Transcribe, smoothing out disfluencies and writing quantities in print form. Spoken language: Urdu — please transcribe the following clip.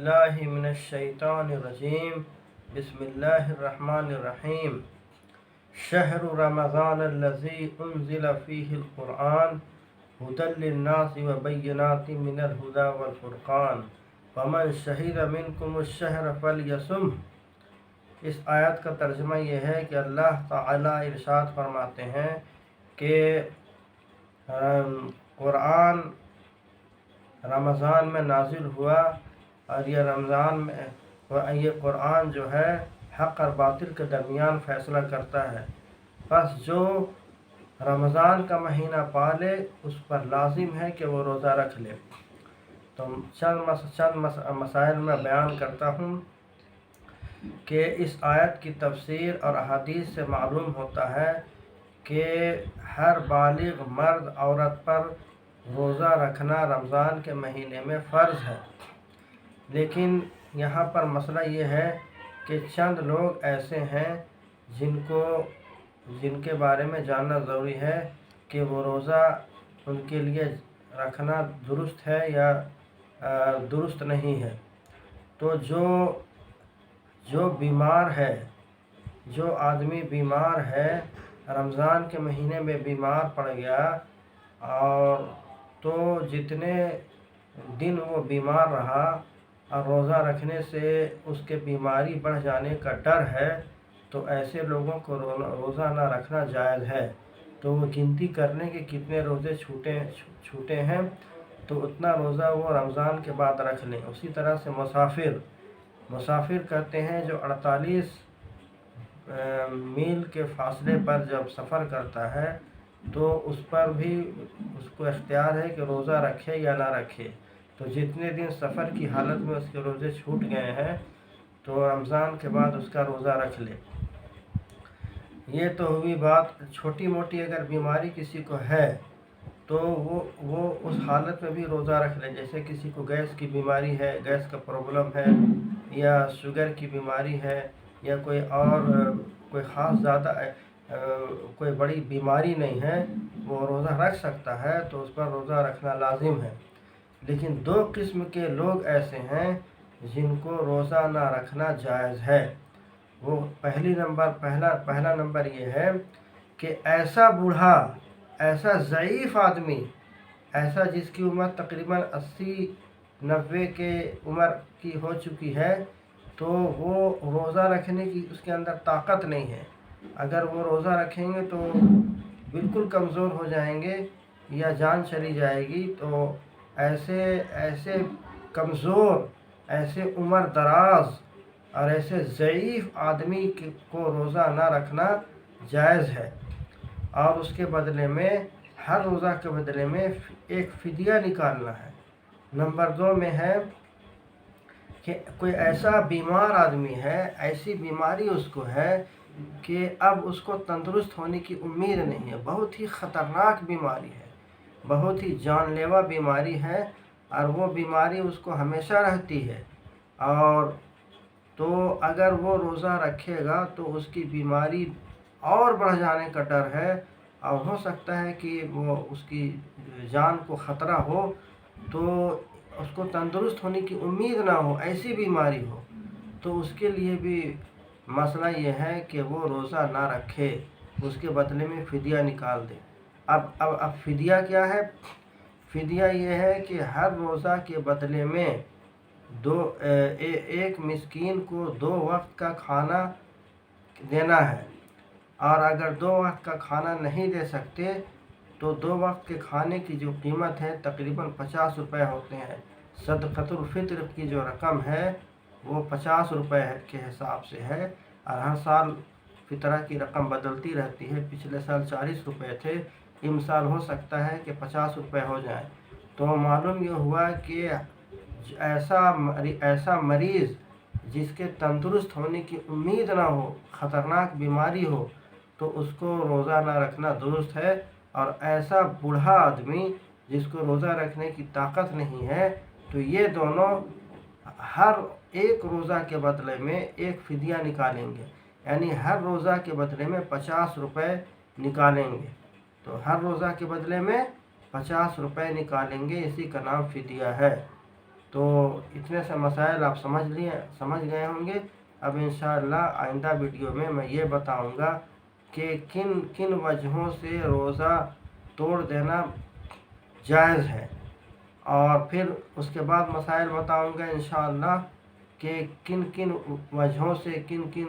باللہ من الشیطان الرجیم بسم اللہ الرحمن الرحیم شہر رمضان الذی انزل فیہ القرآن ھدی للناس وبینات من الھدی والفرقان فمن شہد منکم الشہر فلیصمہ۔ اس آیت کا ترجمہ یہ ہے کہ اللہ تعالیٰ ارشاد فرماتے ہیں کہ قرآن رمضان میں نازل ہوا اور یہ قرآن جو ہے حق اور باطل کے درمیان فیصلہ کرتا ہے، پس جو رمضان کا مہینہ پالے اس پر لازم ہے کہ وہ روزہ رکھ لے۔ تو چند مسائل میں بیان کرتا ہوں کہ اس آیت کی تفسیر اور احادیث سے معلوم ہوتا ہے کہ ہر بالغ مرد عورت پر روزہ رکھنا رمضان کے مہینے میں فرض ہے، لیکن یہاں پر مسئلہ یہ ہے کہ چند لوگ ایسے ہیں جن کے بارے میں جاننا ضروری ہے کہ وہ روزہ ان کے لیے رکھنا درست ہے یا درست نہیں ہے۔ تو جو بیمار ہے، جو آدمی بیمار ہے، رمضان کے مہینے میں بیمار پڑ گیا اور تو جتنے دن وہ بیمار رہا اور روزہ رکھنے سے اس کے بیماری بڑھ جانے کا ڈر ہے تو ایسے لوگوں کو روزہ نہ رکھنا جائز ہے۔ تو وہ گنتی کرنے کے کتنے روزے چھوٹے ہیں تو اتنا روزہ وہ رمضان کے بعد رکھ لیں۔ اسی طرح سے مسافر کہتے ہیں جو 48 میل کے فاصلے پر جب سفر کرتا ہے تو اس پر بھی اس کو اختیار ہے کہ روزہ رکھے یا نہ رکھے۔ تو جتنے دن سفر کی حالت میں اس کے روزے چھوٹ گئے ہیں تو رمضان کے بعد اس کا روزہ رکھ لے۔ یہ تو ہوئی بات، چھوٹی موٹی اگر بیماری کسی کو ہے تو وہ اس حالت میں بھی روزہ رکھ لے، جیسے کسی کو گیس کی بیماری ہے، گیس کا پرابلم ہے، یا شوگر کی بیماری ہے، یا کوئی خاص زیادہ کوئی بڑی بیماری نہیں ہے، وہ روزہ رکھ سکتا ہے تو اس پر روزہ رکھنا لازم ہے۔ لیکن دو قسم کے لوگ ایسے ہیں جن کو روزہ نہ رکھنا جائز ہے۔ وہ پہلا نمبر یہ ہے کہ ایسا بوڑھا، ایسا ضعیف آدمی، ایسا جس کی عمر تقریباً 80-90 کے عمر کی ہو چکی ہے تو وہ روزہ رکھنے کی اس کے اندر طاقت نہیں ہے۔ اگر وہ روزہ رکھیں گے تو بالکل کمزور ہو جائیں گے یا جان چلی جائے گی۔ تو ایسے کمزور، ایسے عمر دراز اور ایسے ضعیف آدمی کو روزہ نہ رکھنا جائز ہے، اور اس کے بدلے میں ہر روزہ کے بدلے میں ایک فدیہ نکالنا ہے۔ نمبر 2 میں ہے کہ کوئی ایسا بیمار آدمی ہے، ایسی بیماری اس کو ہے کہ اب اس کو تندرست ہونے کی امید نہیں ہے، بہت ہی خطرناک بیماری ہے، بہت ہی جان لیوا بیماری ہے، اور وہ بیماری اس کو ہمیشہ رہتی ہے، اور تو اگر وہ روزہ رکھے گا تو اس کی بیماری اور بڑھ جانے کا ڈر ہے، اور ہو سکتا ہے کہ وہ اس کی جان کو خطرہ ہو، تو اس کو تندرست ہونے کی امید نہ ہو، ایسی بیماری ہو، تو اس کے لیے بھی مسئلہ یہ ہے کہ وہ روزہ نہ رکھے، اس کے بدلے میں فدیہ نکال دے۔ اب فدیہ کیا ہے؟ فدیہ یہ ہے کہ ہر روزہ کے بدلے میں ایک مسکین کو 2 وقت کا کھانا دینا ہے، اور اگر 2 وقت کا کھانا نہیں دے سکتے تو 2 وقت کے کھانے کی جو قیمت ہے تقریباً 50 روپے ہوتے ہیں۔ صدقۃ الفطر کی جو رقم ہے وہ 50 روپے کے حساب سے ہے، اور ہر سال فطرہ کی رقم بدلتی رہتی ہے۔ پچھلے سال 40 روپے تھے، امسال ہو سکتا ہے کہ 50 روپے ہو جائیں۔ تو معلوم یہ ہوا کہ ایسا مریض جس کے تندرست ہونے کی امید نہ ہو، خطرناک بیماری ہو، تو اس کو روزہ نہ رکھنا درست ہے، اور ایسا بوڑھا آدمی جس کو روزہ رکھنے کی طاقت نہیں ہے تو یہ دونوں ہر ایک روزہ کے بدلے میں ایک فدیہ نکالیں گے، یعنی ہر روزہ کے بدلے میں 50 روپے نکالیں گے۔ تو ہر روزہ کے بدلے میں 50 روپے نکالیں گے، اسی کا نام فدیہ ہے۔ تو اتنے سے مسائل آپ سمجھ گئے ہوں گے. اب انشاءاللہ آئندہ ویڈیو میں یہ بتاؤں گا کہ کن کن وجہوں سے روزہ توڑ دینا جائز ہے، اور پھر اس کے بعد مسائل بتاؤں گا انشاءاللہ کہ کن کن وجہوں سے کن کن